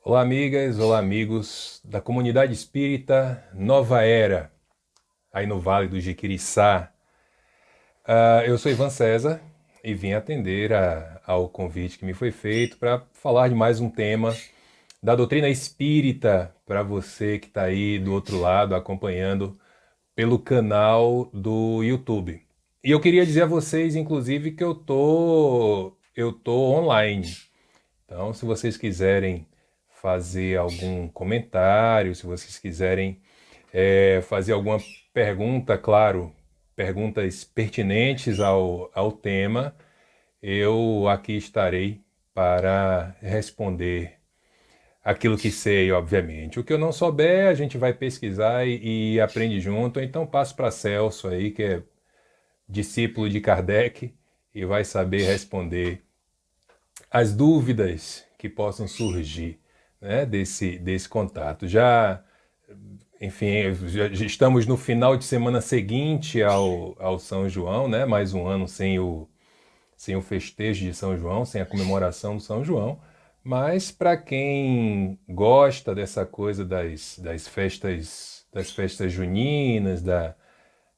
Olá, amigas, olá, amigos da comunidade espírita Nova Era, aí no Vale do Jiquiriçá. Eu sou Ivan César e vim atender ao convite que me foi feito para falar de mais um tema da doutrina espírita para você que está aí do outro lado acompanhando pelo canal do YouTube. E eu queria dizer a vocês, inclusive, que eu tô online. Então, se vocês quiserem fazer algum comentário, se vocês quiserem fazer alguma pergunta, claro, perguntas pertinentes ao tema, eu aqui estarei para responder aquilo que sei, obviamente. O que eu não souber, a gente vai pesquisar e aprende junto. Então, passo para Celso aí, que é discípulo de Kardec, e vai saber responder as dúvidas que possam surgir, né, desse contato. Enfim, já estamos no final de semana seguinte ao São João, né? Mais um ano sem o festejo de São João, sem a comemoração do São João. Mas para quem gosta dessa coisa das festas juninas,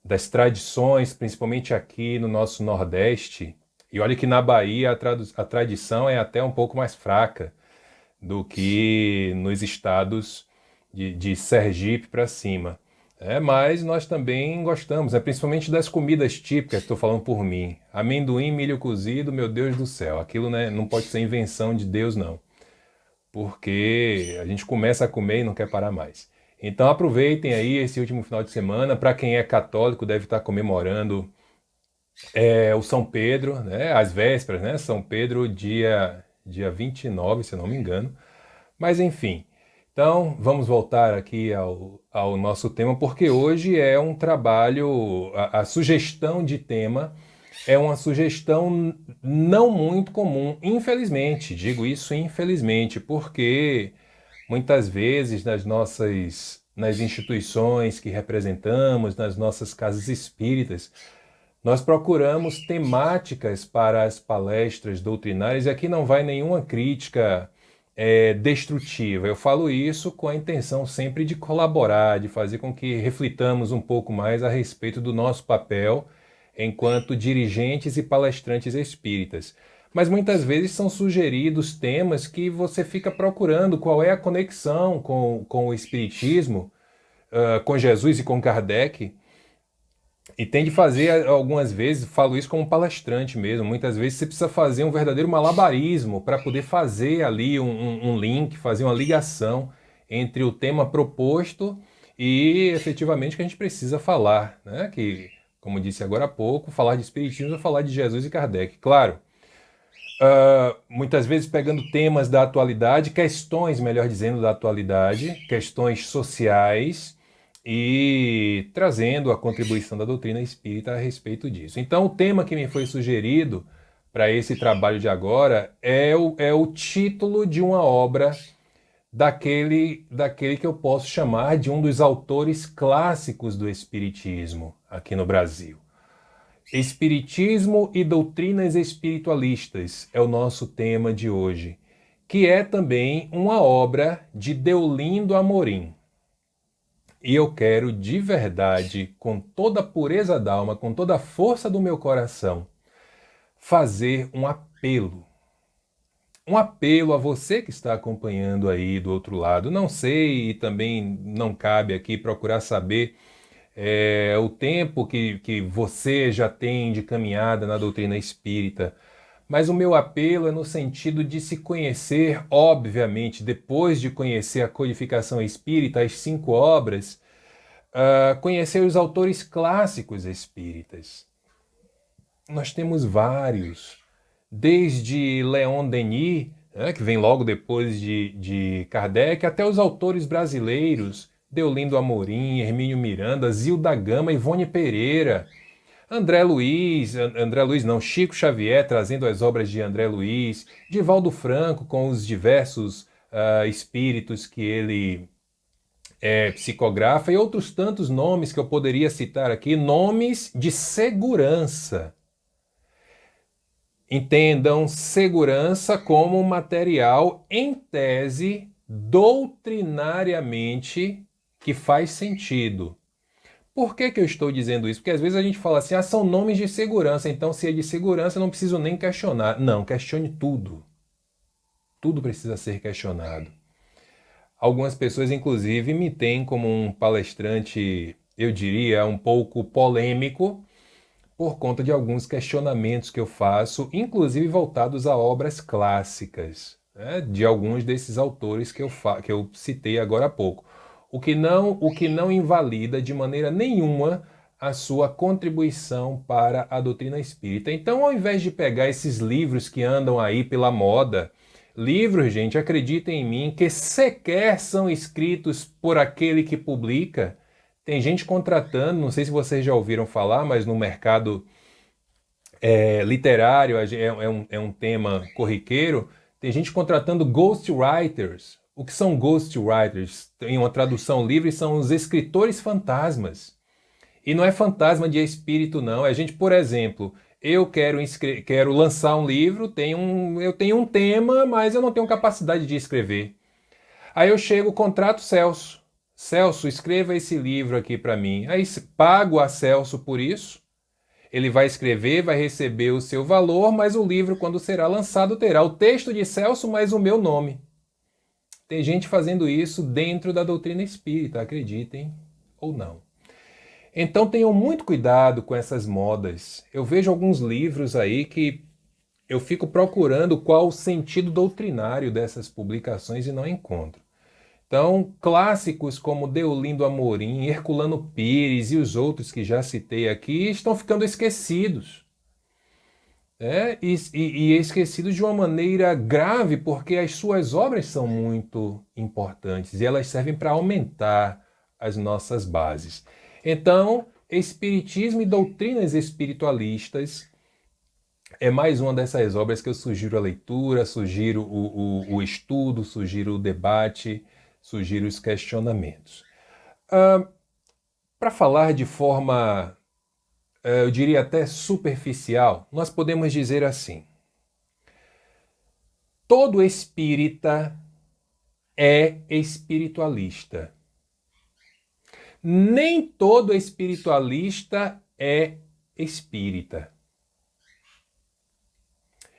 das tradições, principalmente aqui no nosso Nordeste, e olha que na Bahia a tradição é até um pouco mais fraca do que nos estados de Sergipe para cima. Mas nós também gostamos, principalmente das comidas típicas, estou falando por mim. Amendoim, milho cozido, meu Deus do céu. Aquilo, né, não pode ser invenção de Deus, não. Porque a gente começa a comer e não quer parar mais. Então aproveitem aí esse último final de semana. Para quem é católico, deve estar comemorando o São Pedro, né, as vésperas, né? São Pedro, dia 29, se eu não me engano. Mas enfim, então vamos voltar aqui ao nosso tema, porque hoje é um trabalho, a sugestão de tema é uma sugestão não muito comum, infelizmente, digo isso infelizmente, porque muitas vezes nas instituições que representamos, nas nossas casas espíritas, nós procuramos temáticas para as palestras doutrinárias, e aqui não vai nenhuma crítica destrutiva. Eu falo isso com a intenção sempre de colaborar, de fazer com que reflitamos um pouco mais a respeito do nosso papel enquanto dirigentes e palestrantes espíritas. Mas muitas vezes são sugeridos temas que você fica procurando qual é a conexão com o Espiritismo, com Jesus e com Kardec, e tem de fazer algumas vezes, falo isso como palestrante mesmo, muitas vezes você precisa fazer um verdadeiro malabarismo para poder fazer ali um link, fazer uma ligação entre o tema proposto e efetivamente o que a gente precisa falar, né? Que, como disse agora há pouco, falar de Espiritismo é falar de Jesus e Kardec. Claro, muitas vezes pegando temas da atualidade, questões, melhor dizendo, da atualidade, questões sociais, e trazendo a contribuição da doutrina espírita a respeito disso. Então, o tema que me foi sugerido para esse trabalho de agora é o título de uma obra daquele que eu posso chamar de um dos autores clássicos do Espiritismo aqui no Brasil. Espiritismo e doutrinas espiritualistas é o nosso tema de hoje, que é também uma obra de Deolindo Amorim. E eu quero de verdade, com toda a pureza da alma, com toda a força do meu coração, fazer um apelo. Um apelo a você que está acompanhando aí do outro lado. Não sei e também não cabe aqui procurar saber o tempo que você já tem de caminhada na doutrina espírita. Mas o meu apelo é no sentido de se conhecer, obviamente, depois de conhecer a codificação espírita, as 5 obras, conhecer os autores clássicos espíritas. Nós temos vários, desde Leon Denis, né, que vem logo depois de Kardec, até os autores brasileiros, Deolindo Amorim, Hermínio Miranda, Zilda Gama, Ivone Pereira, André Luiz não, Chico Xavier trazendo as obras de André Luiz, Divaldo Franco com os diversos espíritos que ele psicografa, e outros tantos nomes que eu poderia citar aqui, nomes de segurança. Entendam segurança como um material, em tese, doutrinariamente que faz sentido. Por que que eu estou dizendo isso? Porque às vezes a gente fala assim, são nomes de segurança, então se é de segurança eu não preciso nem questionar. Não, questione tudo. Tudo precisa ser questionado. Algumas pessoas, inclusive, me têm como um palestrante, eu diria, um pouco polêmico, por conta de alguns questionamentos que eu faço, inclusive voltados a obras clássicas, né, de alguns desses autores que eu citei agora há pouco. O que não invalida de maneira nenhuma a sua contribuição para a doutrina espírita. Então, ao invés de pegar esses livros que andam aí pela moda, livros, gente, acreditem em mim, que sequer são escritos por aquele que publica. Tem gente contratando, não sei se vocês já ouviram falar, mas no mercado literário é um tema corriqueiro, tem gente contratando ghostwriters. O que são ghostwriters? Em uma tradução livre, são os escritores fantasmas. E não é fantasma de espírito, não. É gente, por exemplo, eu quero lançar um livro, eu tenho um tema, mas eu não tenho capacidade de escrever. Aí eu chego, contrato Celso. Celso, escreva esse livro aqui para mim. Aí pago a Celso por isso. Ele vai escrever, vai receber o seu valor, mas o livro, quando será lançado, terá o texto de Celso mais o meu nome. Tem gente fazendo isso dentro da doutrina espírita, acreditem ou não. Então tenham muito cuidado com essas modas. Eu vejo alguns livros aí que eu fico procurando qual o sentido doutrinário dessas publicações e não encontro. Então, clássicos como Deolindo Amorim, Herculano Pires e os outros que já citei aqui estão ficando esquecidos. E esquecidos de uma maneira grave, porque as suas obras são muito importantes e elas servem para aumentar as nossas bases. Então, Espiritismo e doutrinas espiritualistas é mais uma dessas obras que eu sugiro a leitura, sugiro o estudo, sugiro o debate, sugiro os questionamentos. Para falar de forma, eu diria até superficial, nós podemos dizer assim: todo espírita é espiritualista. Nem todo espiritualista é espírita.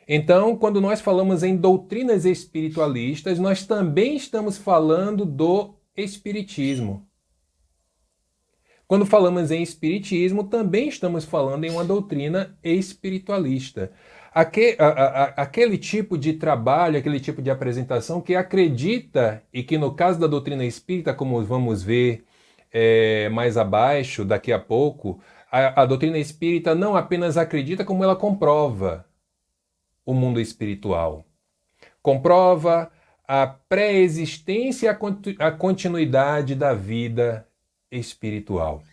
Então, quando nós falamos em doutrinas espiritualistas, nós também estamos falando do espiritismo. Quando falamos em espiritismo, também estamos falando em uma doutrina espiritualista. Aquele tipo de trabalho, aquele tipo de apresentação que acredita, e que no caso da doutrina espírita, como vamos ver mais abaixo, daqui a pouco, a doutrina espírita não apenas acredita, como ela comprova o mundo espiritual. Comprova a pré-existência e a continuidade da vida espiritual.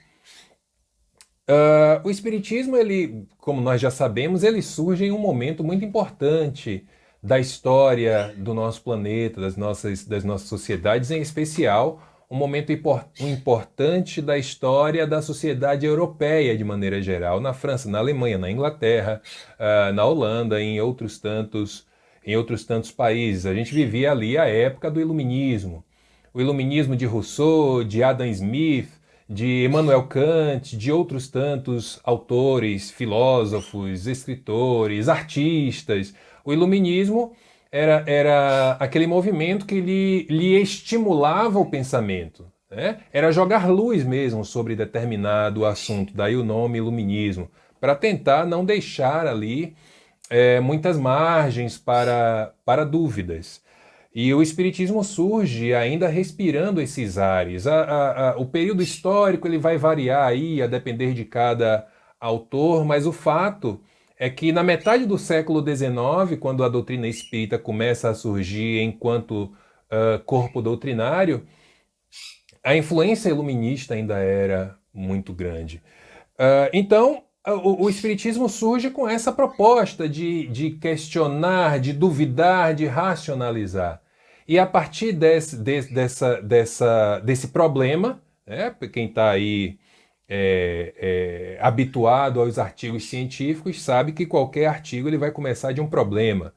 O espiritismo, ele, como nós já sabemos, ele surge em um momento muito importante da história do nosso planeta, das nossas sociedades, em especial um momento importante da história da sociedade europeia de maneira geral, na França, na Alemanha, na Inglaterra, na Holanda, em outros tantos países. A gente vivia ali a época do Iluminismo. O Iluminismo de Rousseau, de Adam Smith, de Immanuel Kant, de outros tantos autores, filósofos, escritores, artistas. O Iluminismo era aquele movimento que lhe estimulava o pensamento, né? Era jogar luz mesmo sobre determinado assunto, daí o nome Iluminismo, para tentar não deixar ali muitas margens para dúvidas. E o Espiritismo surge ainda respirando esses ares. O período histórico ele vai variar aí, a depender de cada autor, mas o fato é que na metade do século XIX, quando a doutrina espírita começa a surgir enquanto corpo doutrinário, a influência iluminista ainda era muito grande. Então, o Espiritismo surge com essa proposta de questionar, de duvidar, de racionalizar. E a partir desse problema, né, quem está aí habituado aos artigos científicos sabe que qualquer artigo ele vai começar de um problema.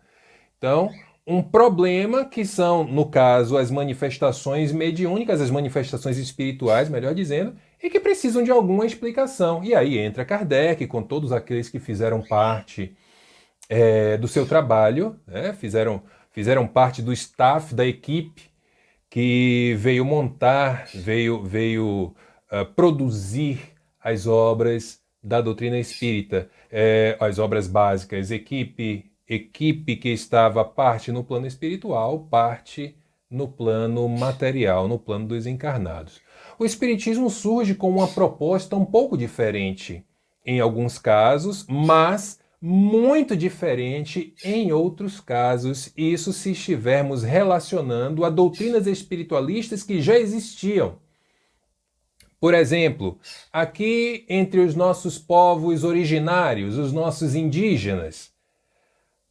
Então, um problema que são, no caso, as manifestações mediúnicas, as manifestações espirituais, melhor dizendo, e que precisam de alguma explicação. E aí entra Kardec, com todos aqueles que fizeram parte do seu trabalho, né? Fizeram parte do staff, da equipe que veio montar, veio produzir as obras da doutrina espírita, as obras básicas, equipe que estava parte no plano espiritual, parte no plano material, no plano dos encarnados. O Espiritismo surge com uma proposta um pouco diferente em alguns casos, mas muito diferente em outros casos, isso se estivermos relacionando a doutrinas espiritualistas que já existiam. Por exemplo, aqui entre os nossos povos originários, os nossos indígenas,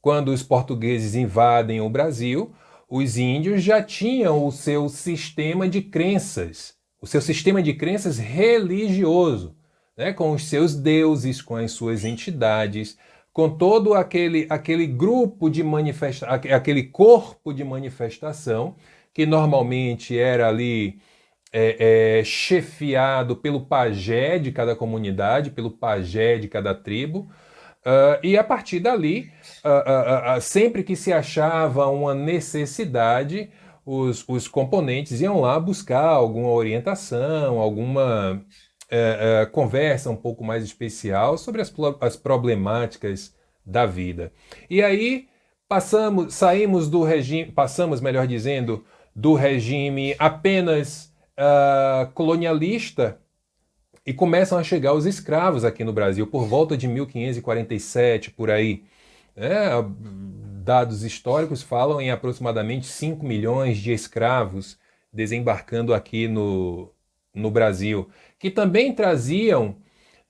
quando os portugueses invadem o Brasil, os índios já tinham o seu sistema de crenças, o seu sistema de crenças religioso, né, com os seus deuses, com as suas entidades, com todo aquele grupo de manifestação, aquele corpo de manifestação, que normalmente era ali chefiado pelo pajé de cada comunidade, pelo pajé de cada tribo, e a partir dali, sempre que se achava uma necessidade, os componentes iam lá buscar alguma orientação, alguma conversa um pouco mais especial sobre as problemáticas da vida. E aí saímos do regime, passamos, melhor dizendo, do regime apenas colonialista, e começam a chegar os escravos aqui no Brasil por volta de 1547, por aí. Dados históricos falam em aproximadamente 5 milhões de escravos desembarcando aqui no Brasil, que também traziam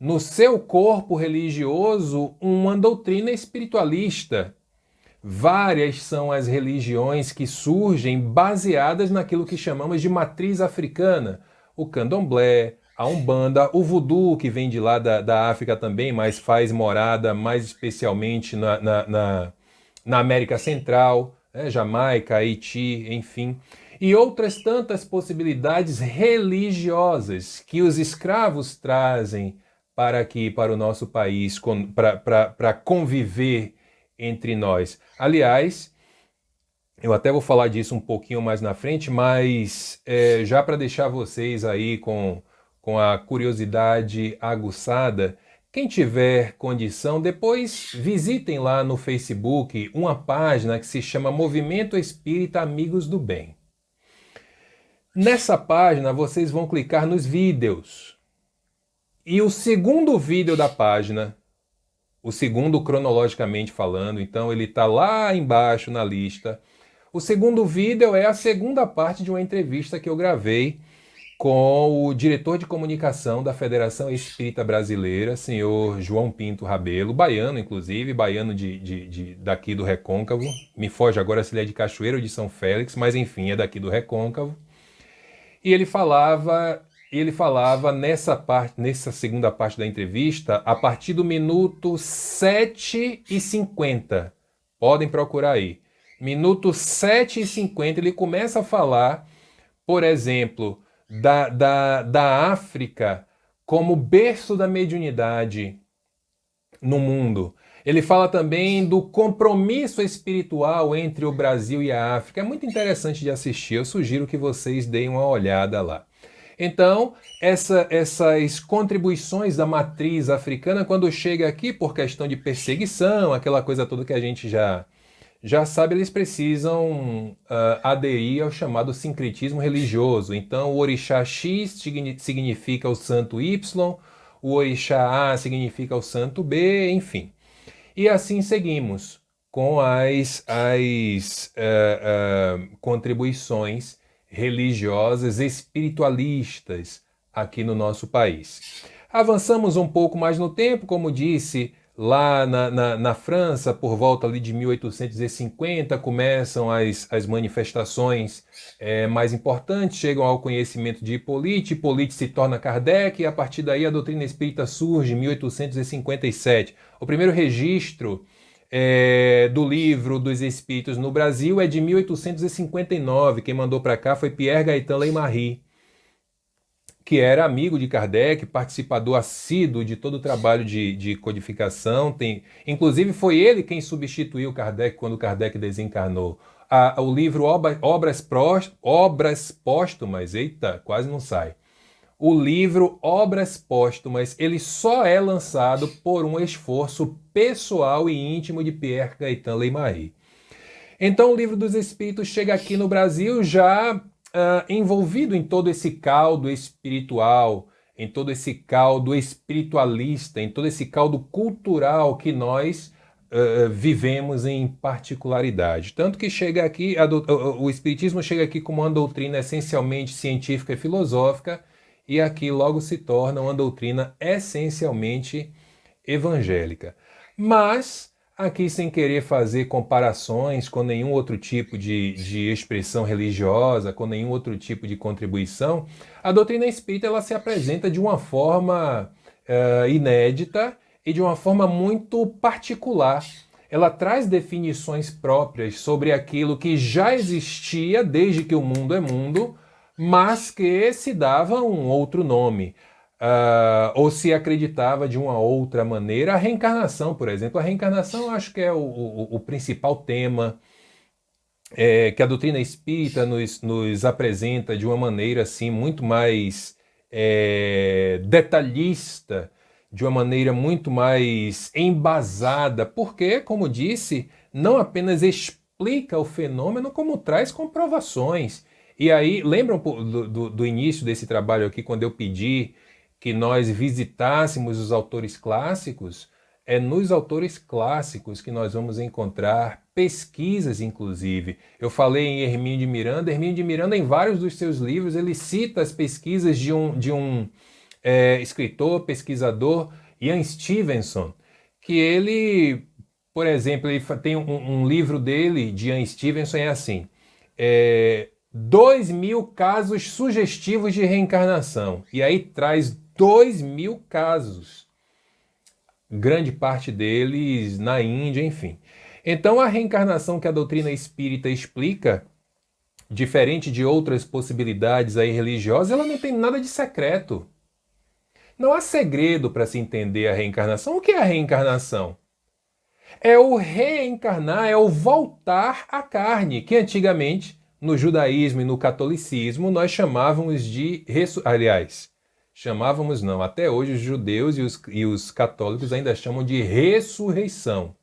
no seu corpo religioso uma doutrina espiritualista. Várias são as religiões que surgem baseadas naquilo que chamamos de matriz africana. O candomblé, a Umbanda, o voodoo, que vem de lá da África também, mas faz morada mais especialmente na América Central, Jamaica, Haiti, enfim. E outras tantas possibilidades religiosas que os escravos trazem para aqui, para o nosso país, para conviver entre nós. Aliás, eu até vou falar disso um pouquinho mais na frente, mas já para deixar vocês aí com a curiosidade aguçada, quem tiver condição, depois visitem lá no Facebook uma página que se chama Movimento Espírita Amigos do Bem. Nessa página vocês vão clicar nos vídeos. E o segundo vídeo da página, o segundo cronologicamente falando, então ele está lá embaixo na lista. O segundo vídeo é a segunda parte de uma entrevista que eu gravei com o diretor de comunicação da Federação Espírita Brasileira, senhor João Pinto Rabelo, baiano inclusive, baiano daqui do Recôncavo. Me foge agora se ele é de Cachoeiro ou de São Félix, mas enfim, é daqui do Recôncavo. E ele falava nessa segunda parte da entrevista, a partir do minuto 7h50. Podem procurar aí. Minuto 7h50, ele começa a falar, por exemplo, da África como berço da mediunidade no mundo. Ele fala também do compromisso espiritual entre o Brasil e a África. É muito interessante de assistir, eu sugiro que vocês deem uma olhada lá. Então, essas contribuições da matriz africana, quando chega aqui por questão de perseguição, aquela coisa toda que a gente já sabe, eles precisam aderir ao chamado sincretismo religioso. Então, o orixá X significa o santo Y, o orixá A significa o santo B, enfim. E assim seguimos com as contribuições religiosas espiritualistas aqui no nosso país. Avançamos um pouco mais no tempo, como disse, lá na França, por volta ali de 1850, começam as manifestações mais importantes, chegam ao conhecimento de Hippolyte, Hippolyte se torna Kardec, e a partir daí a doutrina espírita surge em 1857. O primeiro registro do Livro dos Espíritos no Brasil é de 1859. Quem mandou para cá foi Pierre Gaëtan Leymarie, que era amigo de Kardec, participador assíduo de todo o trabalho de codificação. Inclusive, foi ele quem substituiu Kardec quando Kardec desencarnou. O livro Obras Póstumas, eita, quase não sai. O livro Obras Póstumas, ele só é lançado por um esforço pessoal e íntimo de Pierre Gaëtan Leymarie. Então, o Livro dos Espíritos chega aqui no Brasil já envolvido em todo esse caldo espiritual, em todo esse caldo espiritualista, em todo esse caldo cultural que nós vivemos em particularidade. Tanto que chega aqui, o Espiritismo chega aqui como uma doutrina essencialmente científica e filosófica, e aqui logo se torna uma doutrina essencialmente evangélica. Mas aqui, sem querer fazer comparações com nenhum outro tipo de expressão religiosa, com nenhum outro tipo de contribuição, a doutrina espírita ela se apresenta de uma forma inédita e de uma forma muito particular. Ela traz definições próprias sobre aquilo que já existia desde que o mundo é mundo, mas que se dava um outro nome. Ou se acreditava de uma outra maneira. A reencarnação, por exemplo. A reencarnação eu acho que é o principal tema que a doutrina espírita nos apresenta de uma maneira assim muito mais detalhista, de uma maneira muito mais embasada, porque, como disse, não apenas explica o fenômeno, como traz comprovações. E aí, lembram do início desse trabalho aqui, quando eu pedi que nós visitássemos os autores clássicos? É nos autores clássicos que nós vamos encontrar pesquisas, inclusive. Eu falei em Hermínio de Miranda. Hermínio de Miranda, em vários dos seus livros, ele cita as pesquisas de um escritor, pesquisador, Ian Stevenson, que ele, por exemplo, ele tem um livro dele, de Ian Stevenson, é assim... 2.000 casos sugestivos de reencarnação. E aí traz 2.000 casos. Grande parte deles na Índia, enfim. Então a reencarnação que a doutrina espírita explica, diferente de outras possibilidades aí religiosas, ela não tem nada de secreto. Não há segredo para se entender a reencarnação. O que é a reencarnação? É o reencarnar, é o voltar à carne, que antigamente, no judaísmo e no catolicismo, nós chamávamos de... Aliás, chamávamos não, até hoje os judeus e os católicos ainda chamam de ressurreição.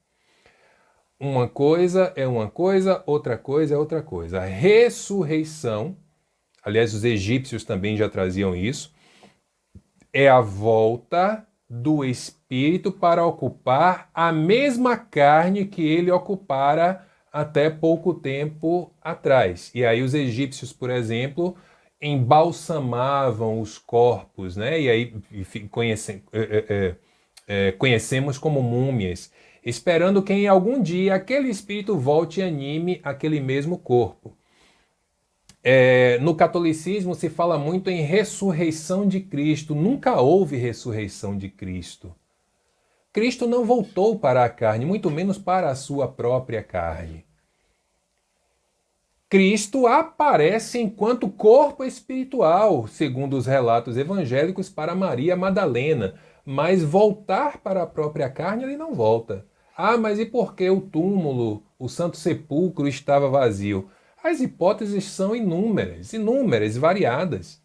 Uma coisa é uma coisa, outra coisa é outra coisa. A ressurreição, aliás, os egípcios também já traziam isso, é a volta do espírito para ocupar a mesma carne que ele ocupara até pouco tempo atrás. E aí os egípcios, por exemplo, embalsamavam os corpos, né? E aí conhecemos como múmias, esperando que em algum dia aquele espírito volte e anime aquele mesmo corpo. No catolicismo se fala muito em ressurreição de Cristo. Nunca houve ressurreição de Cristo. Cristo não voltou para a carne, muito menos para a sua própria carne. Cristo aparece enquanto corpo espiritual, segundo os relatos evangélicos, para Maria Madalena, mas voltar para a própria carne ele não volta. Ah, mas e por que o túmulo, o Santo Sepulcro estava vazio? As hipóteses são inúmeras, variadas.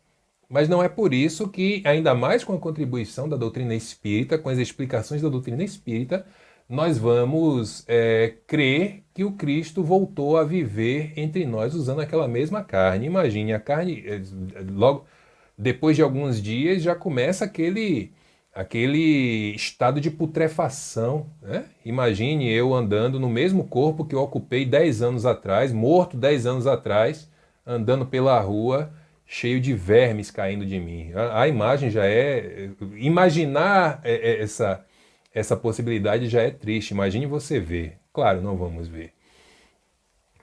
Mas não é por isso que, ainda mais com a contribuição da doutrina espírita, com as explicações da doutrina espírita, nós vamos crer que o Cristo voltou a viver entre nós usando aquela mesma carne. Imagine, a carne, logo depois de alguns dias, já começa aquele estado de putrefação, né? Imagine eu andando no mesmo corpo que eu ocupei 10 anos atrás, morto 10 anos atrás, andando pela rua, cheio de vermes caindo de mim. A imagem já é... Imaginar essa possibilidade já é triste. Imagine você ver. Claro, não vamos ver.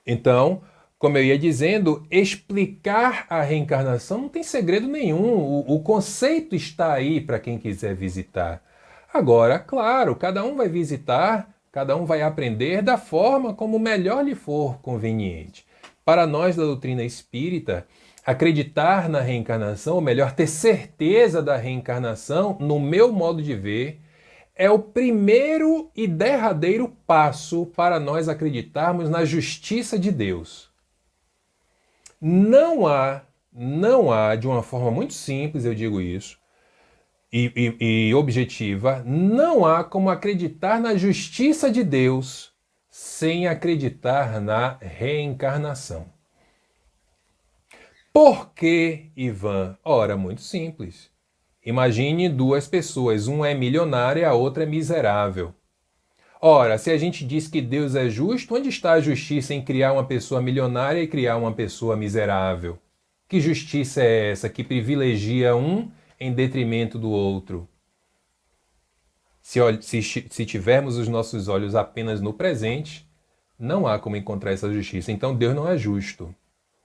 Então, como eu ia dizendo, explicar a reencarnação não tem segredo nenhum. O conceito está aí para quem quiser visitar. Agora, claro, cada um vai visitar, Cada um vai aprender da forma como melhor lhe for conveniente. Para nós da doutrina espírita, acreditar na reencarnação, ou melhor, ter certeza da reencarnação, no meu modo de ver, é o primeiro e derradeiro passo para nós acreditarmos na justiça de Deus. Não há, de uma forma muito simples, eu digo isso, e objetiva, não há como acreditar na justiça de Deus sem acreditar na reencarnação. Por que, Ivan? Ora, muito simples. Imagine duas pessoas, uma é milionária e a outra é miserável. Ora, se a gente diz que Deus é justo, onde está a justiça em criar uma pessoa milionária e criar uma pessoa miserável? Que justiça é essa que privilegia um em detrimento do outro? Se tivermos os nossos olhos apenas no presente, não há como encontrar essa justiça. Então Deus não é justo.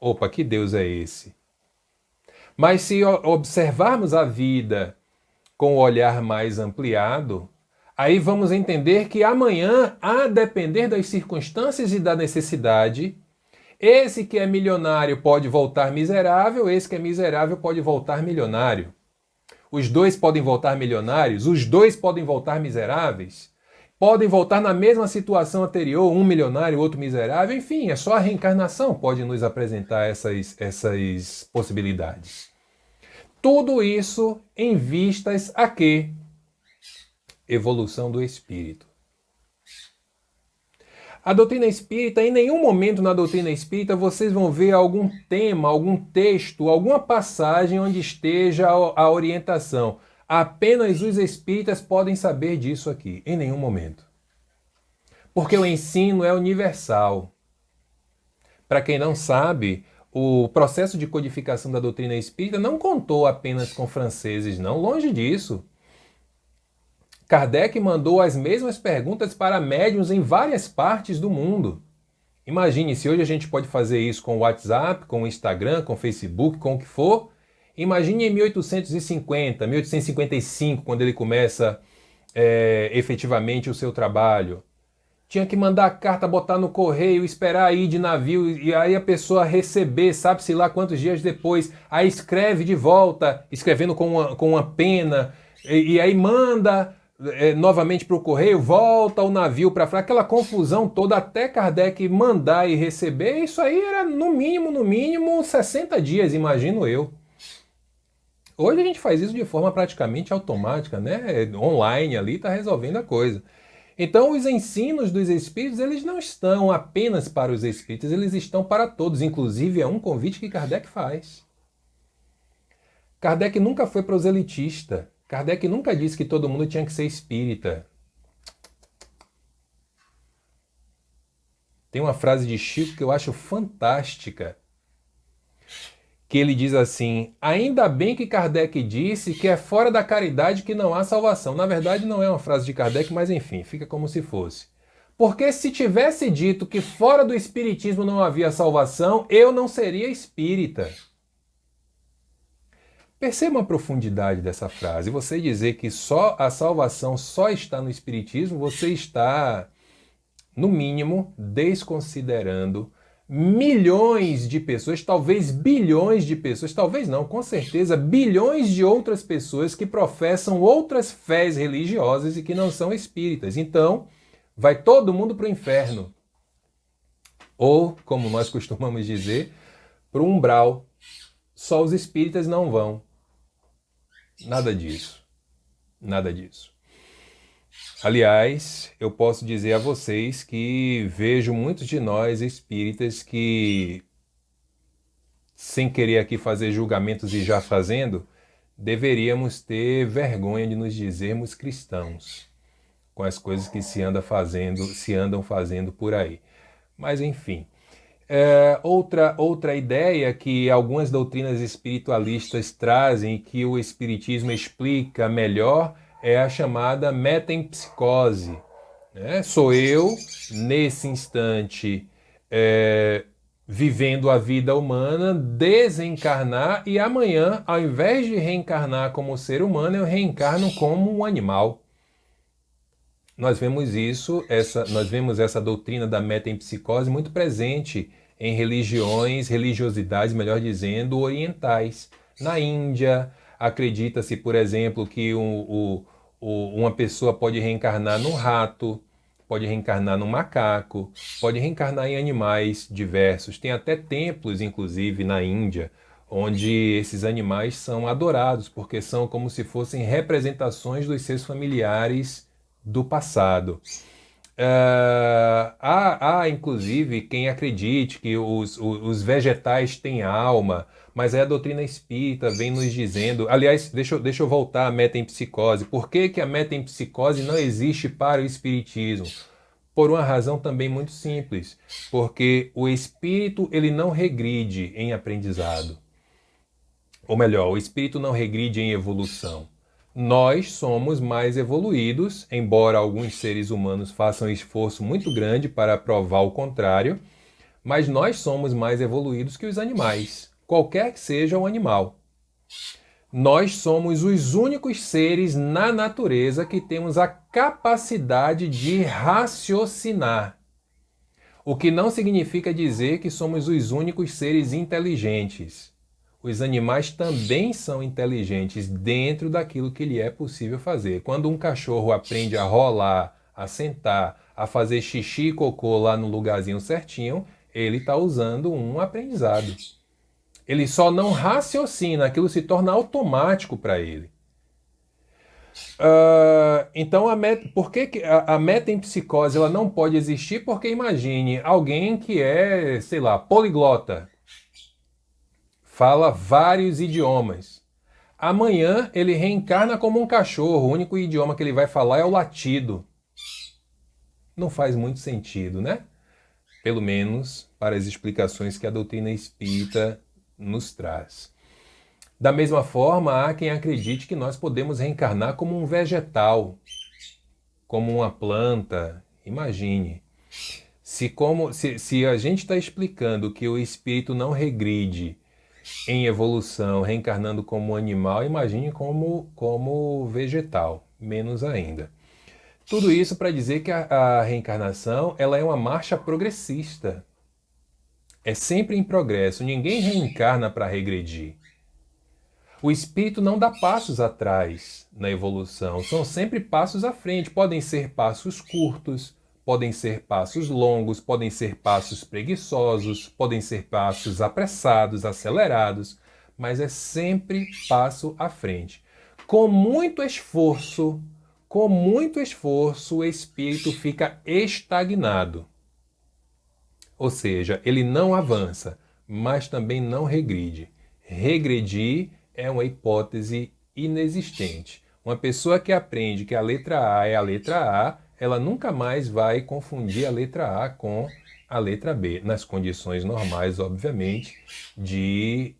Opa, que Deus é esse? Mas se observarmos a vida com o olhar mais ampliado, aí vamos entender que amanhã, a depender das circunstâncias e da necessidade, esse que é milionário pode voltar miserável, esse que é miserável pode voltar milionário. Os dois podem voltar milionários, os dois podem voltar miseráveis, podem voltar na mesma situação anterior, um milionário, outro miserável, enfim, é só a reencarnação pode nos apresentar essas possibilidades. Tudo isso em vistas a quê? Evolução do espírito. A doutrina espírita, em nenhum momento na doutrina espírita vocês vão ver algum tema, algum texto, alguma passagem onde esteja a orientação. Apenas os espíritas podem saber disso aqui, em nenhum momento. Porque o ensino é universal. Para quem não sabe, o processo de codificação da doutrina espírita não contou apenas com franceses, não, longe disso. Kardec mandou as mesmas perguntas para médiuns em várias partes do mundo. Imagine, se hoje a gente pode fazer isso com o WhatsApp, com o Instagram, com o Facebook, com o que for. Imagine em 1850, 1855, quando ele começa efetivamente o seu trabalho. Tinha que mandar a carta, botar no correio, esperar aí de navio, e aí a pessoa receber, sabe-se lá quantos dias depois. Aí escreve de volta, escrevendo com uma pena, e aí manda novamente para o correio, volta o navio para frente, aquela confusão toda até Kardec mandar e receber, isso aí era no mínimo 60 dias, imagino eu. Hoje a gente faz isso de forma praticamente automática, né? Online ali, está resolvendo a coisa. Então os ensinos dos espíritos, eles não estão apenas para os espíritos, eles estão para todos, inclusive é um convite que Kardec faz. Kardec nunca foi proselitista. Kardec nunca disse que todo mundo tinha que ser espírita. Tem uma frase de Chico que eu acho fantástica, que ele diz assim: ainda bem que Kardec disse que é fora da caridade que não há salvação. Na verdade não é uma frase de Kardec, mas enfim, fica como se fosse. Porque se tivesse dito que fora do espiritismo não havia salvação, eu não seria espírita. Perceba a profundidade dessa frase. Você dizer que só a salvação só está no espiritismo, você está, no mínimo, desconsiderando milhões de pessoas, talvez bilhões de pessoas, talvez não, com certeza, bilhões de outras pessoas que professam outras fés religiosas e que não são espíritas. Então, vai todo mundo para o inferno. Ou, como nós costumamos dizer, para o umbral. Só os espíritas não vão. Nada disso. Nada disso. Aliás, eu posso dizer a vocês que vejo muitos de nós espíritas que, sem querer aqui fazer julgamentos e já fazendo, deveríamos ter vergonha de nos dizermos cristãos, com as coisas que se andam fazendo por aí. Mas enfim. Outra ideia que algumas doutrinas espiritualistas trazem e que o espiritismo explica melhor é a chamada metempsicose. Sou eu, nesse instante, vivendo a vida humana, desencarnar e amanhã, ao invés de reencarnar como ser humano, eu reencarno como um animal. nós vemos essa doutrina da metempsicose muito presente em religiosidades, melhor dizendo, orientais. Na Índia, acredita-se, por exemplo, que uma pessoa pode reencarnar num rato, pode reencarnar num macaco, pode reencarnar em animais diversos. Tem até templos, inclusive, na Índia, onde esses animais são adorados, porque são como se fossem representações dos seus familiares do passado. Há, inclusive, quem acredite que os vegetais têm alma, mas aí a doutrina espírita vem nos dizendo... Aliás, deixa eu voltar à metempsicose. Por que que a metempsicose não existe para o espiritismo? Por uma razão também muito simples. Porque o espírito ele não regride em aprendizado. Ou melhor, o espírito não regride em evolução. Nós somos mais evoluídos, embora alguns seres humanos façam um esforço muito grande para provar o contrário, mas nós somos mais evoluídos que os animais, qualquer que seja o animal. Nós somos os únicos seres na natureza que temos a capacidade de raciocinar. O que não significa dizer que somos os únicos seres inteligentes. Os animais também são inteligentes dentro daquilo que lhe é possível fazer. Quando um cachorro aprende a rolar, a sentar, a fazer xixi e cocô lá no lugarzinho certinho, ele está usando um aprendizado. Ele só não raciocina, aquilo se torna automático para ele. Então, por que a metempsicose ela não pode existir? Porque imagine alguém que é, sei lá, poliglota, fala vários idiomas. Amanhã ele reencarna como um cachorro, o único idioma que ele vai falar é o latido. Não faz muito sentido, né? Pelo menos para as explicações que a doutrina espírita nos traz. Da mesma forma, há quem acredite que nós podemos reencarnar como um vegetal, como uma planta. Imagine. Se a gente está explicando que o espírito não regride em evolução, reencarnando como animal, imagine como vegetal, menos ainda. Tudo isso para dizer que a reencarnação ela é uma marcha progressista. É sempre em progresso, ninguém reencarna para regredir. O espírito não dá passos atrás na evolução, são sempre passos à frente. Podem ser passos curtos, podem ser passos longos, podem ser passos preguiçosos, podem ser passos apressados, acelerados, mas é sempre passo à frente. Com muito esforço, o espírito fica estagnado. Ou seja, ele não avança, mas também não regride. Regredir é uma hipótese inexistente. Uma pessoa que aprende que a letra A é a letra A, ela nunca mais vai confundir a letra A com a letra B, nas condições normais, obviamente, de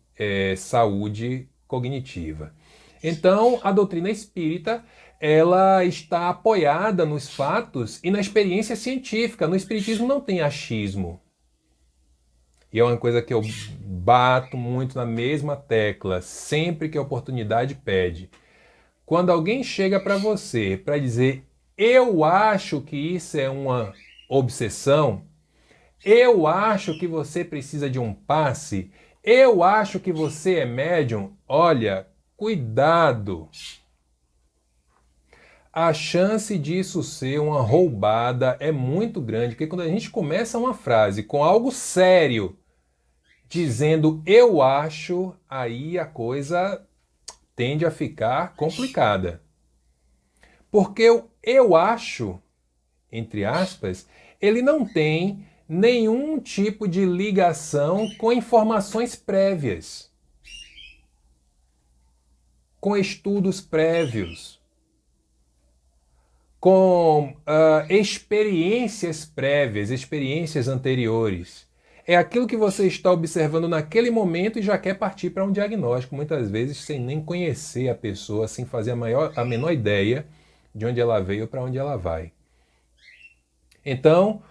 saúde cognitiva. Então, a doutrina espírita ela está apoiada nos fatos e na experiência científica. No espiritismo não tem achismo. E é uma coisa que eu bato muito na mesma tecla, sempre que a oportunidade pede. Quando alguém chega para você para dizer eu acho que isso é uma obsessão, eu acho que você precisa de um passe, eu acho que você é médium, olha, cuidado. A chance disso ser uma roubada é muito grande, porque quando a gente começa uma frase com algo sério, dizendo eu acho, aí a coisa tende a ficar complicada. Porque o eu acho, entre aspas, ele não tem nenhum tipo de ligação com informações prévias, com estudos prévios, com experiências prévias, experiências anteriores. É aquilo que você está observando naquele momento e já quer partir para um diagnóstico, muitas vezes sem nem conhecer a pessoa, sem fazer a menor ideia de onde ela veio ou para onde ela vai. Então,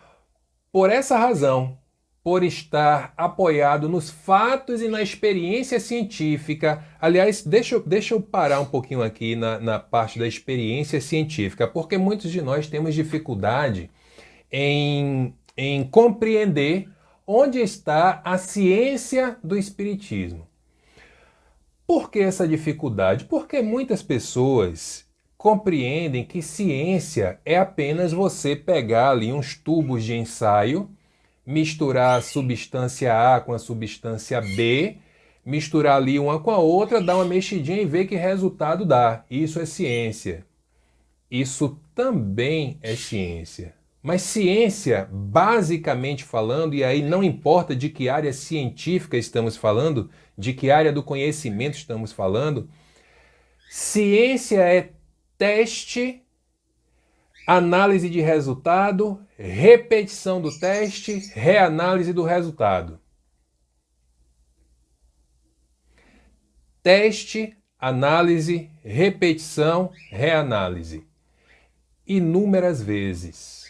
por essa razão, por estar apoiado nos fatos e na experiência científica. Aliás, deixa eu parar um pouquinho aqui na parte da experiência científica, porque muitos de nós temos dificuldade em compreender onde está a ciência do espiritismo. Por que essa dificuldade? Porque muitas pessoas compreendem que ciência é apenas você pegar ali uns tubos de ensaio, misturar a substância A com a substância B, misturar ali uma com a outra, dar uma mexidinha e ver que resultado dá. Isso é ciência. Isso também é ciência. Mas ciência, basicamente falando, e aí não importa de que área científica estamos falando, de que área do conhecimento estamos falando, ciência é teste, análise de resultado, repetição do teste, reanálise do resultado. Teste, análise, repetição, reanálise. Inúmeras vezes.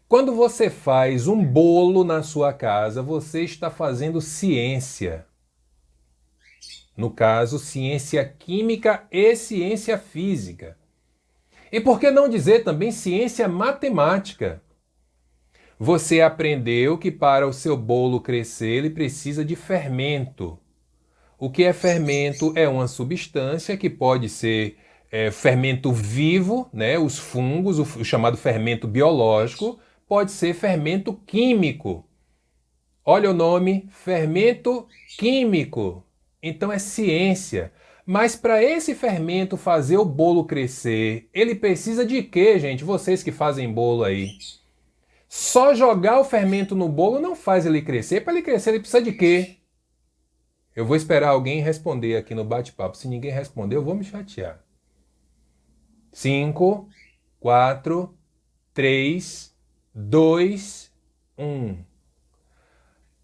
Quando você faz um bolo na sua casa, você está fazendo ciência. No caso, ciência química e ciência física. E por que não dizer também ciência matemática? Você aprendeu que para o seu bolo crescer ele precisa de fermento. O que é fermento? É uma substância que pode ser fermento vivo, né? Os fungos, o chamado fermento biológico, pode ser fermento químico. Olha o nome, fermento químico. Então é ciência. Mas para esse fermento fazer o bolo crescer, ele precisa de quê, gente? Vocês que fazem bolo aí. Só jogar o fermento no bolo não faz ele crescer. Para ele crescer, ele precisa de quê? Eu vou esperar alguém responder aqui no bate-papo. Se ninguém responder, eu vou me chatear. 5, 4, 3, 2, 1.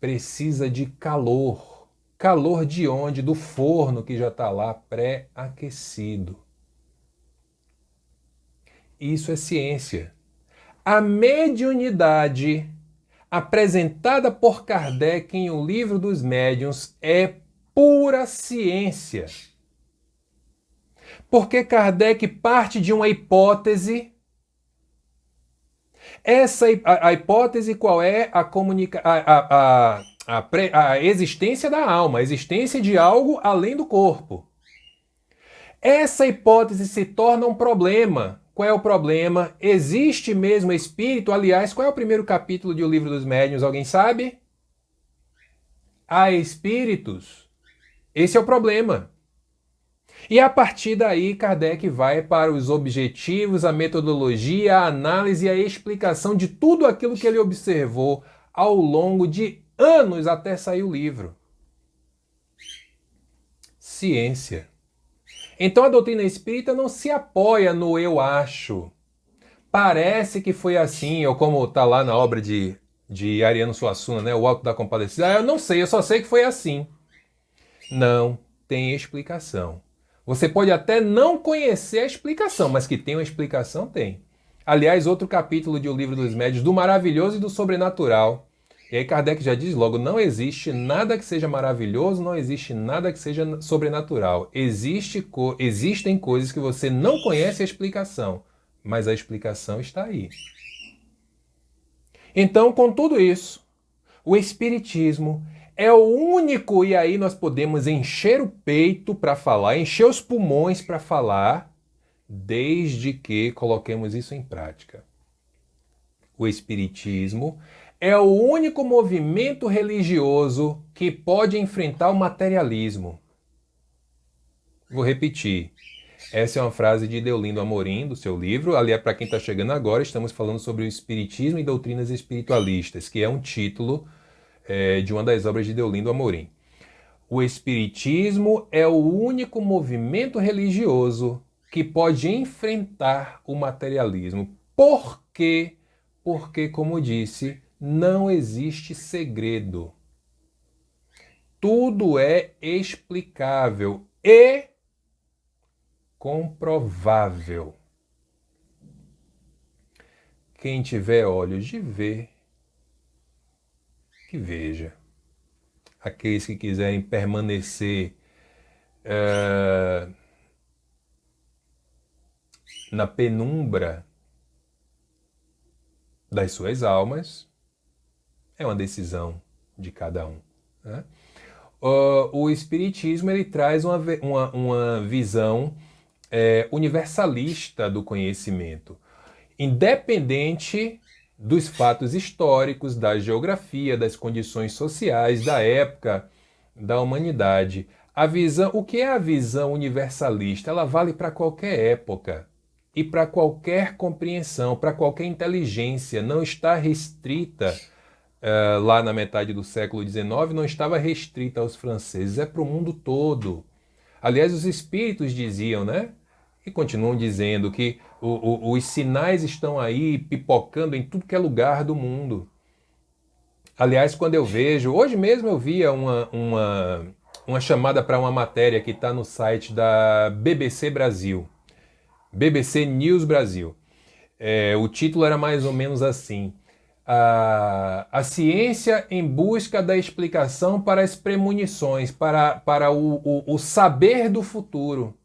Precisa de calor. Calor de onde? Do forno que já está lá pré-aquecido. Isso é ciência. A mediunidade apresentada por Kardec em O Livro dos Médiuns é pura ciência. Porque Kardec parte de uma hipótese. A hipótese qual é? A existência da alma, a existência de algo além do corpo. Essa hipótese se torna um problema. Qual é o problema? Existe mesmo espírito? Aliás, qual é o primeiro capítulo de O Livro dos Médiuns? Alguém sabe? Há espíritos. Esse é o problema. E a partir daí, Kardec vai para os objetivos, a metodologia, a análise e a explicação de tudo aquilo que ele observou ao longo de anos até sair o livro. Ciência. Então a doutrina espírita não se apoia no eu acho. Parece que foi assim, ou como está lá na obra de Ariano Suassuna, né? O Alto da Compadecida. Eu não sei, eu só sei que foi assim. Não, tem explicação. Você pode até não conhecer a explicação, mas que tem uma explicação, tem. Aliás, outro capítulo de O Livro dos Médiuns, do maravilhoso e do sobrenatural. E aí Kardec já diz logo, não existe nada que seja maravilhoso, não existe nada que seja sobrenatural. Existem coisas que você não conhece a explicação, mas a explicação está aí. Então, com tudo isso, o Espiritismo é o único, e aí nós podemos encher o peito para falar, encher os pulmões para falar, desde que coloquemos isso em prática. O Espiritismo é o único movimento religioso que pode enfrentar o materialismo. Vou repetir. Essa é uma frase de Deolindo Amorim, do seu livro. Ali, para quem está chegando agora, estamos falando sobre o Espiritismo e doutrinas espiritualistas, que é um título de uma das obras de Deolindo Amorim. O Espiritismo é o único movimento religioso que pode enfrentar o materialismo. Por quê? Porque, como disse, não existe segredo. Tudo é explicável e comprovável. Quem tiver olhos de ver, E veja, aqueles que quiserem permanecer na penumbra das suas almas, é uma decisão de cada um, né? O Espiritismo ele traz uma visão universalista do conhecimento, independente dos fatos históricos, da geografia, das condições sociais, da época, da humanidade. O que é a visão universalista? Ela vale para qualquer época e para qualquer compreensão, para qualquer inteligência. Não está restrita lá na metade do século XIX, não estava restrita aos franceses, é para o mundo todo. Aliás, os espíritos diziam, né? E continuam dizendo que os sinais estão aí pipocando em tudo que é lugar do mundo. Aliás, quando eu vejo... Hoje mesmo eu via uma chamada para uma matéria que está no site da BBC Brasil. BBC News Brasil. O título era mais ou menos assim: a ciência em busca da explicação para as premonições, para o saber do futuro.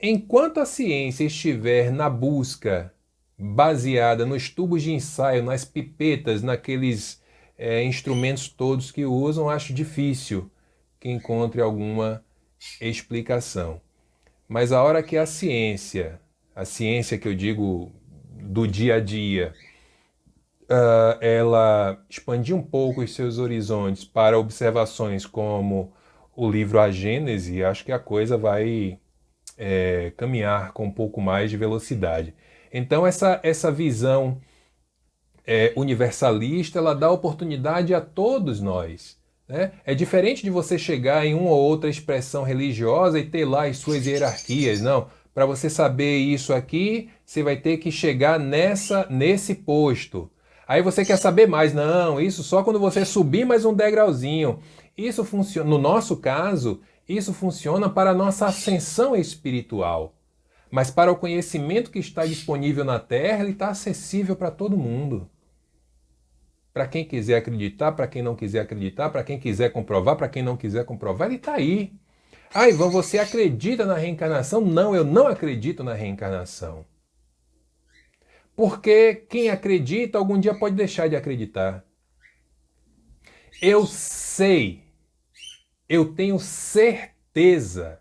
Enquanto a ciência estiver na busca baseada nos tubos de ensaio, nas pipetas, naqueles instrumentos todos que usam, acho difícil que encontre alguma explicação. Mas a hora que a ciência que eu digo do dia a dia, ela expandir um pouco os seus horizontes para observações como o livro A Gênese, acho que a coisa vai caminhar com um pouco mais de velocidade. Então essa visão universalista, ela dá oportunidade a todos nós, né? É diferente de você chegar em uma ou outra expressão religiosa e ter lá as suas hierarquias. Não, para você saber isso aqui, você vai ter que chegar nesse posto. Aí você quer saber mais. Não, isso só quando você subir mais um degrauzinho. Isso funciona, no nosso caso, isso funciona para a nossa ascensão espiritual. Mas para o conhecimento que está disponível na Terra, ele está acessível para todo mundo. Para quem quiser acreditar, para quem não quiser acreditar, para quem quiser comprovar, para quem não quiser comprovar, ele está aí. Ah, Ivan, você acredita na reencarnação? Não, eu não acredito na reencarnação. Porque quem acredita algum dia pode deixar de acreditar. Eu sei, eu tenho certeza.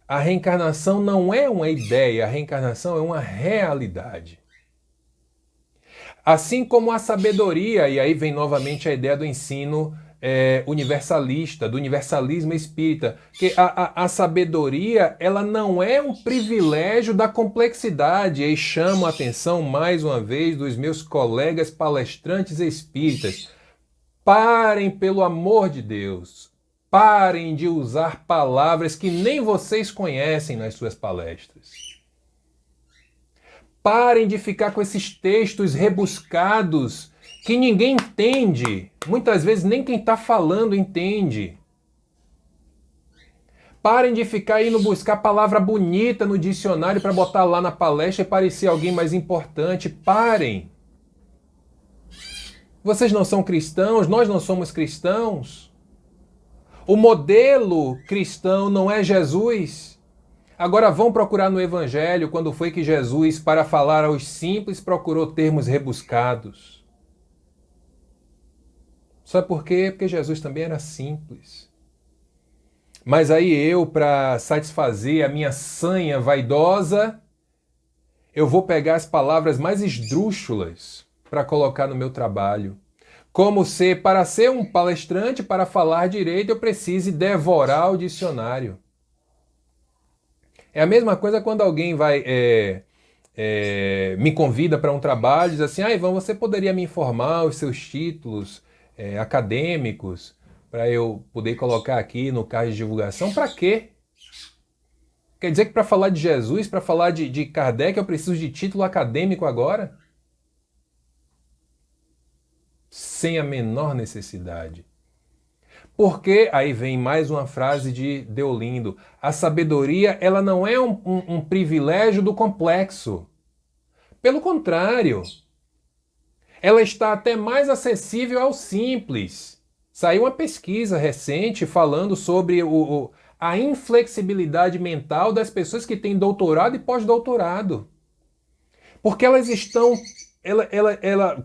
A reencarnação não é uma ideia, a reencarnação é uma realidade. Assim como a sabedoria, e aí vem novamente a ideia do ensino universalista, do universalismo espírita, que a sabedoria, ela não é um privilégio da complexidade, e chamo a atenção mais uma vez dos meus colegas palestrantes espíritas. Parem, pelo amor de Deus, parem de usar palavras que nem vocês conhecem nas suas palestras. Parem de ficar com esses textos rebuscados que ninguém entende. Muitas vezes nem quem está falando entende. Parem de ficar indo buscar palavra bonita no dicionário para botar lá na palestra e parecer alguém mais importante. Parem. Vocês não são cristãos, nós não somos cristãos. O modelo cristão não é Jesus. Agora vão procurar no Evangelho quando foi que Jesus, para falar aos simples, procurou termos rebuscados. Sabe por quê? Porque Jesus também era simples. Mas aí eu, para satisfazer a minha sanha vaidosa, eu vou pegar as palavras mais esdrúxulas para colocar no meu trabalho. Como se, para ser um palestrante, para falar direito, eu precise devorar o dicionário. É a mesma coisa quando alguém vai me convida para um trabalho e diz assim: Ivan, você poderia me informar os seus títulos acadêmicos para eu poder colocar aqui no card de divulgação? Para quê? Quer dizer que para falar de Jesus, para falar de Kardec, eu preciso de título acadêmico agora? Sem a menor necessidade. Porque, aí vem mais uma frase de Deolindo, a sabedoria ela não é um privilégio do complexo. Pelo contrário, Ela está até mais acessível ao simples. Saiu uma pesquisa recente falando sobre a inflexibilidade mental das pessoas que têm doutorado e pós-doutorado. Porque elas estão.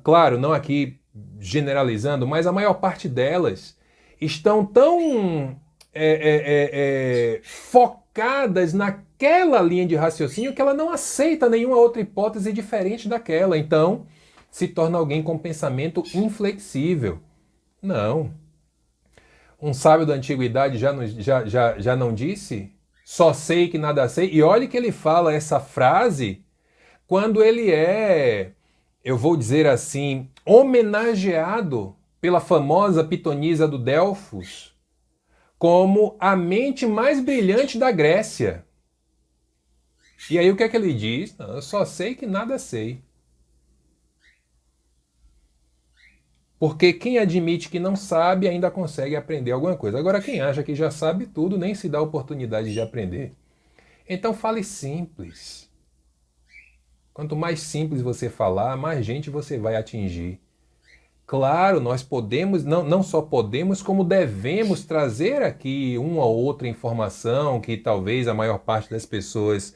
Claro, não aqui generalizando, mas a maior parte delas estão tão focadas naquela linha de raciocínio que ela não aceita nenhuma outra hipótese diferente daquela. Então, se torna alguém com pensamento inflexível. Não. Um sábio da antiguidade já não disse? Só sei que nada sei. E olhe que ele fala essa frase quando ele é, eu vou dizer assim, homenageado pela famosa pitonisa do Delfos como a mente mais brilhante da Grécia. E aí o que é que ele diz? Não, eu só sei que nada sei. Porque quem admite que não sabe ainda consegue aprender alguma coisa. Agora, quem acha que já sabe tudo nem se dá a oportunidade de aprender. Então, fale simples. Quanto mais simples você falar, mais gente você vai atingir. Claro, nós podemos, não só podemos, como devemos trazer aqui uma ou outra informação que talvez a maior parte das pessoas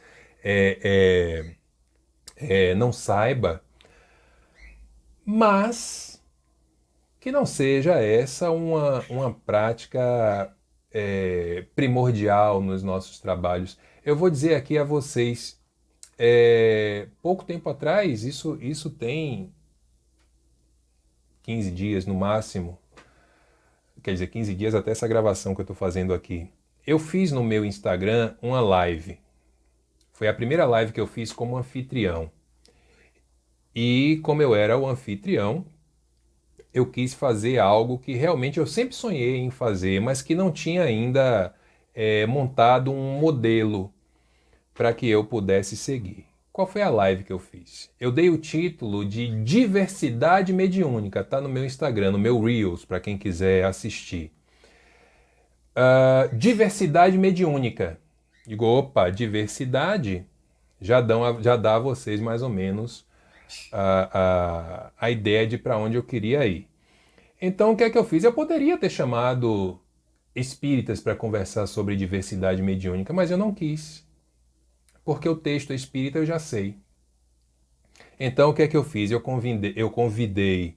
não saiba, mas que não seja essa uma prática primordial nos nossos trabalhos. Eu vou dizer aqui a vocês, pouco tempo atrás, isso tem 15 dias no máximo, quer dizer, 15 dias até essa gravação que eu estou fazendo aqui. Eu fiz no meu Instagram uma live. Foi a primeira live que eu fiz como anfitrião. E como eu era o anfitrião, eu quis fazer algo que realmente eu sempre sonhei em fazer, mas que não tinha ainda montado um modelo para que eu pudesse seguir. Qual foi a live que eu fiz? Eu dei o título de Diversidade Mediúnica, tá no meu Instagram, no meu Reels, para quem quiser assistir. Diversidade mediúnica. Digo, opa, diversidade já dá a vocês mais ou menos a ideia de para onde eu queria ir. Então, o que é que eu fiz? Eu poderia ter chamado espíritas para conversar sobre diversidade mediúnica, mas eu não quis. Porque o texto espírita eu já sei. Então, o que é que eu fiz? Eu convidei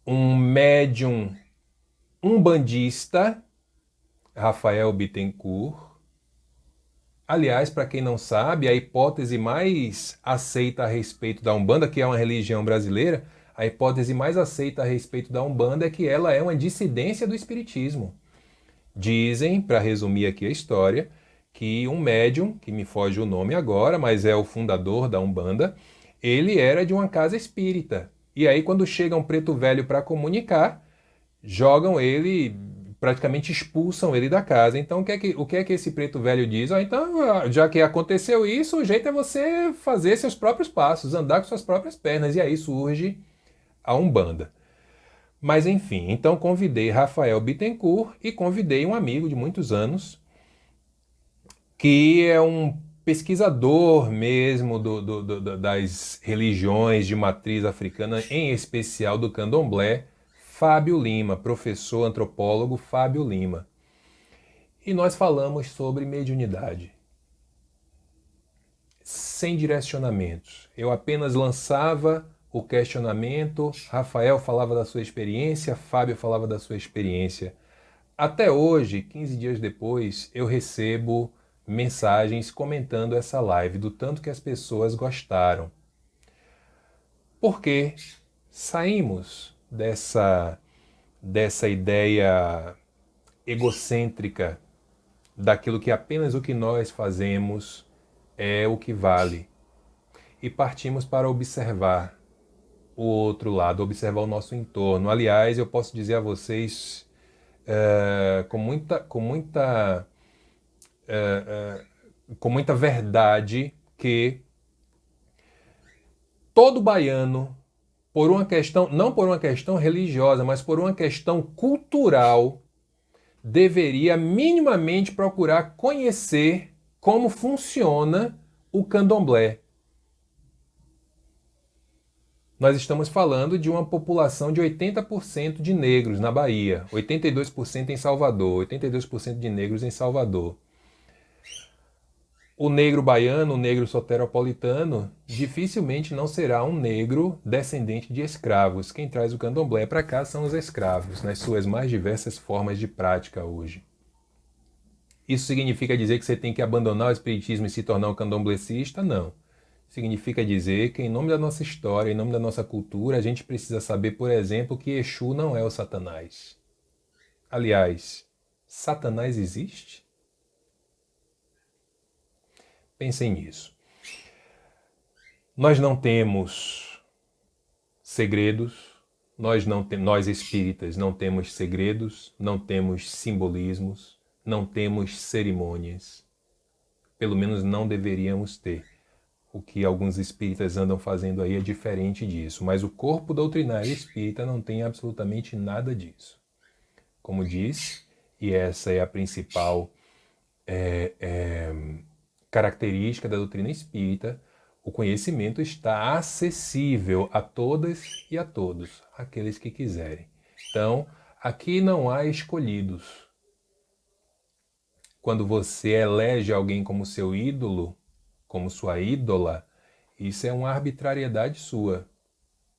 um médium umbandista, Rafael Bittencourt. Aliás, para quem não sabe, a hipótese mais aceita a respeito da Umbanda, que é uma religião brasileira, a hipótese mais aceita a respeito da Umbanda é que ela é uma dissidência do espiritismo. Dizem, para resumir aqui a história, que um médium, que me foge o nome agora, mas é o fundador da Umbanda, ele era de uma casa espírita. E aí, quando chega um preto velho para comunicar, jogam ele, praticamente expulsam ele da casa. Então, o que é que esse preto velho diz? Então, já que aconteceu isso, o jeito é você fazer seus próprios passos, andar com suas próprias pernas. E aí surge a Umbanda. Mas enfim, então convidei Rafael Bittencourt e convidei um amigo de muitos anos, que é um pesquisador mesmo das religiões de matriz africana, em especial do candomblé, Fábio Lima, professor antropólogo Fábio Lima. E nós falamos sobre mediunidade, sem direcionamentos. Eu apenas lançava o questionamento, Rafael falava da sua experiência, Fábio falava da sua experiência. Até hoje, 15 dias depois, eu recebo mensagens comentando essa live, do tanto que as pessoas gostaram. Porque saímos dessa ideia egocêntrica daquilo que apenas o que nós fazemos é o que vale. E partimos para observar o outro lado, observar o nosso entorno. Aliás, eu posso dizer a vocês com muita verdade que todo baiano, por uma questão, não por uma questão religiosa, mas por uma questão cultural, deveria minimamente procurar conhecer como funciona o candomblé. nós estamos falando de uma população de 80% de negros na Bahia, 82% em Salvador, 82% de negros em Salvador. O negro baiano, o negro soteropolitano, dificilmente não será um negro descendente de escravos. Quem traz o candomblé para cá são os escravos, nas suas mais diversas formas de prática hoje. Isso significa dizer que você tem que abandonar o espiritismo e se tornar um candomblessista? Não. Significa dizer que, em nome da nossa história, em nome da nossa cultura, a gente precisa saber, por exemplo, que Exu não é o Satanás. Aliás, Satanás existe? Pensem nisso. Nós não temos segredos, nós espíritas não temos segredos, não temos simbolismos, não temos cerimônias. Pelo menos não deveríamos ter. O que alguns espíritas andam fazendo aí é diferente disso, mas o corpo doutrinário espírita não tem absolutamente nada disso. Como disse, e essa é a principal característica da doutrina espírita, o conhecimento está acessível a todas e a todos, aqueles que quiserem. Então, aqui não há escolhidos. Quando você elege alguém como seu ídolo, como sua ídola, isso é uma arbitrariedade sua.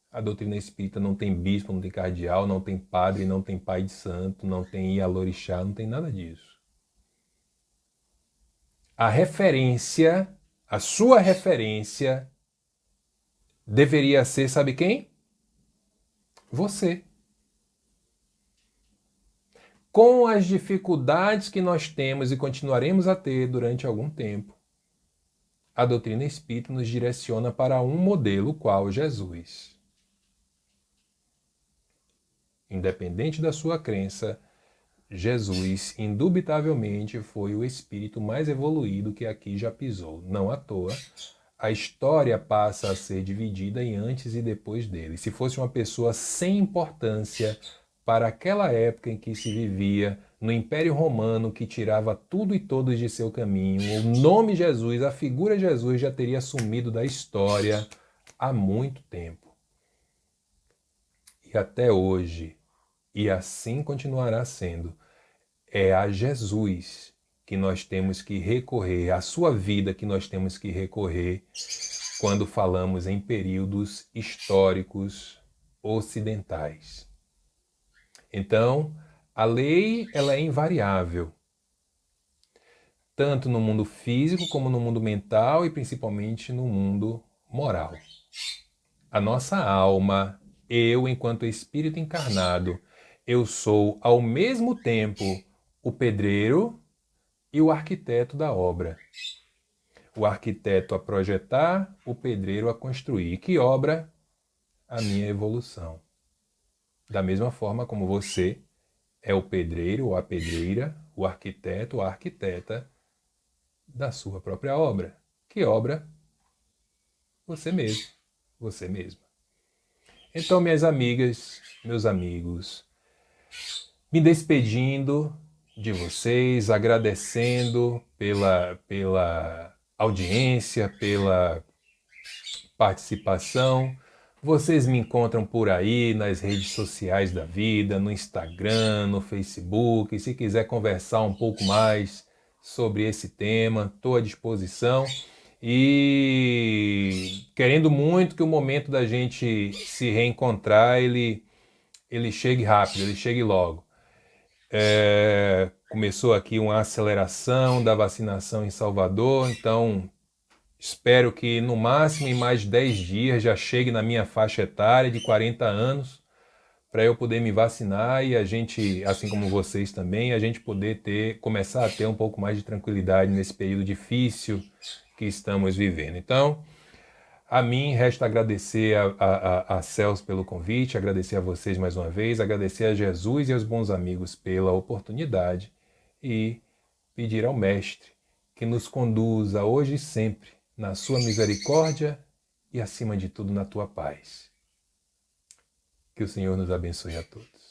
A doutrina espírita não tem bispo, não tem cardeal, não tem padre, não tem pai de santo, não tem ialorixá, não tem nada disso. A referência, a sua referência, deveria ser, sabe quem? Você. Com as dificuldades que nós temos e continuaremos a ter durante algum tempo, a doutrina espírita nos direciona para um modelo, qual Jesus. Independente da sua crença, Jesus, indubitavelmente, foi o espírito mais evoluído que aqui já pisou. Não à toa, a história passa a ser dividida em antes e depois dele. Se fosse uma pessoa sem importância para aquela época em que se vivia, no Império Romano, que tirava tudo e todos de seu caminho, o nome Jesus, a figura Jesus já teria sumido da história há muito tempo. E até hoje, e assim continuará sendo, é a Jesus que nós temos que recorrer, a sua vida que nós temos que recorrer quando falamos em períodos históricos ocidentais. Então, a lei ela é invariável, tanto no mundo físico como no mundo mental e principalmente no mundo moral. A nossa alma, eu enquanto espírito encarnado, eu sou ao mesmo tempo o pedreiro e o arquiteto da obra. O arquiteto a projetar, o pedreiro a construir. Que obra? A minha evolução. Da mesma forma como você é o pedreiro ou a pedreira, o arquiteto ou a arquiteta da sua própria obra. Que obra? Você mesmo, você mesma. Então, minhas amigas, meus amigos, me despedindo de vocês, agradecendo pela audiência, pela participação. Vocês me encontram por aí nas redes sociais da vida, no Instagram, no Facebook. Se quiser conversar um pouco mais sobre esse tema, estou à disposição. E querendo muito que o momento da gente se reencontrar, ele chegue rápido, ele chegue logo. Começou aqui uma aceleração da vacinação em Salvador, então espero que no máximo em mais 10 dias já chegue na minha faixa etária de 40 anos para eu poder me vacinar e a gente, assim como vocês também, a gente poder começar a ter um pouco mais de tranquilidade nesse período difícil que estamos vivendo. Então, a mim resta agradecer a Celso pelo convite, agradecer a vocês mais uma vez, agradecer a Jesus e aos bons amigos pela oportunidade e pedir ao Mestre que nos conduza hoje e sempre na sua misericórdia e, acima de tudo, na tua paz. Que o Senhor nos abençoe a todos.